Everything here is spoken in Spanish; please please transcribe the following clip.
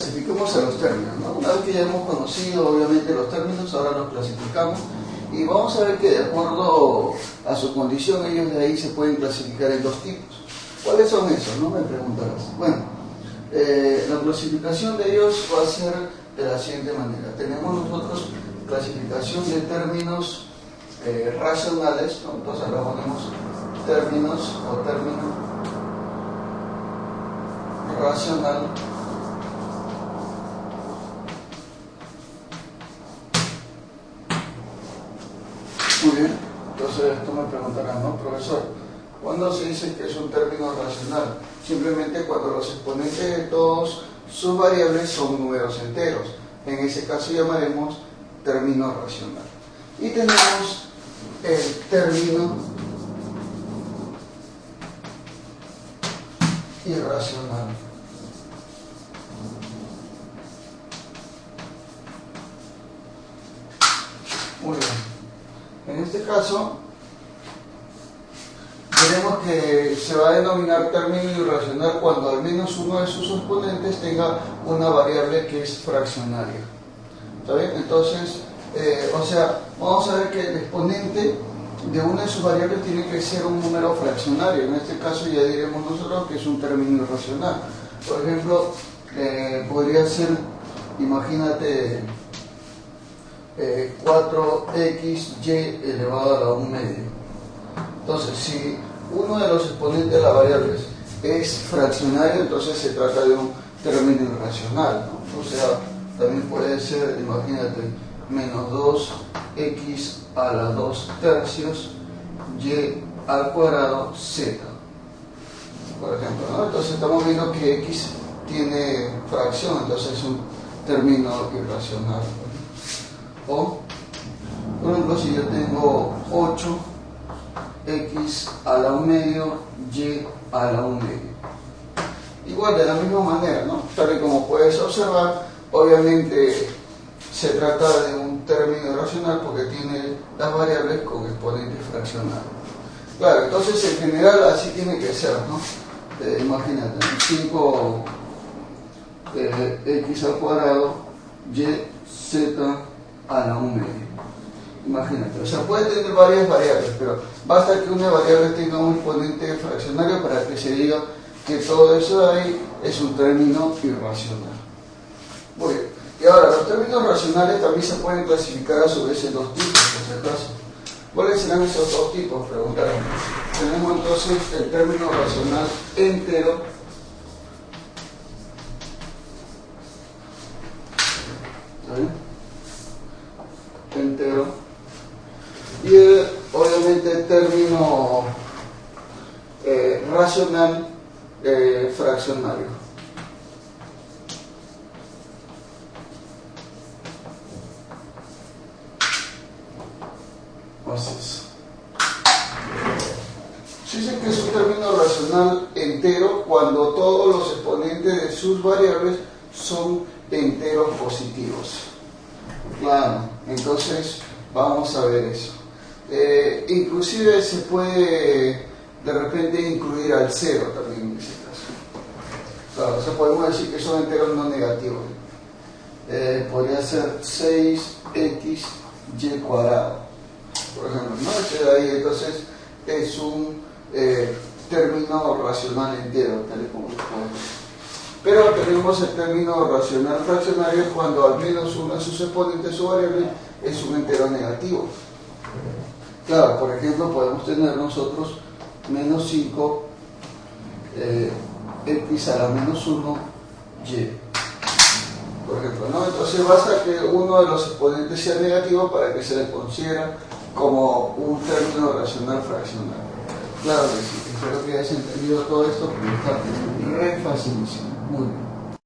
Clasifiquemos a los términos, ¿no? Una vez que ya hemos conocido obviamente los términos, ahora los clasificamos y vamos a ver que de acuerdo a su condición ellos de ahí se pueden clasificar en dos tipos. ¿Cuáles son esos? No me preguntarás. Bueno, la clasificación de ellos va a ser de la siguiente manera. Tenemos nosotros clasificación de términos racionales, ¿no? Entonces ahora ponemos términos o término racional. Muy bien, entonces esto me preguntarán, ¿no, profesor? ¿Cuándo se dice que es un término racional? Simplemente cuando los exponentes de todos sus variables son números enteros. En ese caso llamaremos término racional. Y tenemos el término irracional. Muy bien. En este caso, veremos que se va a denominar término irracional cuando al menos uno de sus exponentes tenga una variable que es fraccionaria. ¿Está bien? Entonces, vamos a ver que el exponente de una de sus variables tiene que ser un número fraccionario. En este caso ya diremos nosotros que es un término irracional. Por ejemplo, podría ser, imagínate, 4xy elevado a la 1 medio. Entonces, si uno de los exponentes de la variable es fraccionario, entonces se trata de un término irracional, ¿no? O sea, también puede ser, imagínate, menos 2x a la 2 tercios y al cuadrado z, por ejemplo, ¿no? Entonces estamos viendo que x tiene fracción, entonces es un término irracional. O, por ejemplo, si yo tengo 8x a la 1 medio y a la 1 medio. Igual, de la misma manera, ¿no? Tal y como puedes observar, obviamente se trata de un término irracional porque tiene las variables con exponentes fraccionados. Claro, entonces en general así tiene que ser, ¿no? Imagínate, 5x al cuadrado y z a la 1 medio. Imagínate, o sea, puede tener varias variables, pero basta que una variable tenga un exponente fraccionario para que se diga que todo eso de ahí es un término irracional. Muy bien, y ahora los términos racionales también se pueden clasificar a su vez en dos tipos, por si acaso. ¿Cuáles serán esos dos tipos? Preguntaron. Tenemos entonces el término racional entero, entero, y obviamente el término racional fraccionario. Así es. Se dice que es un término racional entero cuando todos los exponentes de sus variables son enteros positivos. Claro, entonces vamos a ver eso. Inclusive se puede de repente incluir al cero también en ese caso. Claro, o sea, podemos decir que son enteros no negativos. Podría ser 6xy cuadrado, por ejemplo, ¿no? Este de ahí entonces es un término racional entero, tal y como lo podemos. Pero tenemos el término racional fraccionario cuando al menos uno de sus exponentes o variables es un entero negativo. Claro, por ejemplo, podemos tener nosotros menos 5 x a la menos 1 y, por ejemplo, ¿no? Entonces basta que uno de los exponentes sea negativo para que se le considera como un término racional fraccional. Claro que sí, espero que hayas entendido todo esto porque está re facilísimo. Muy bien.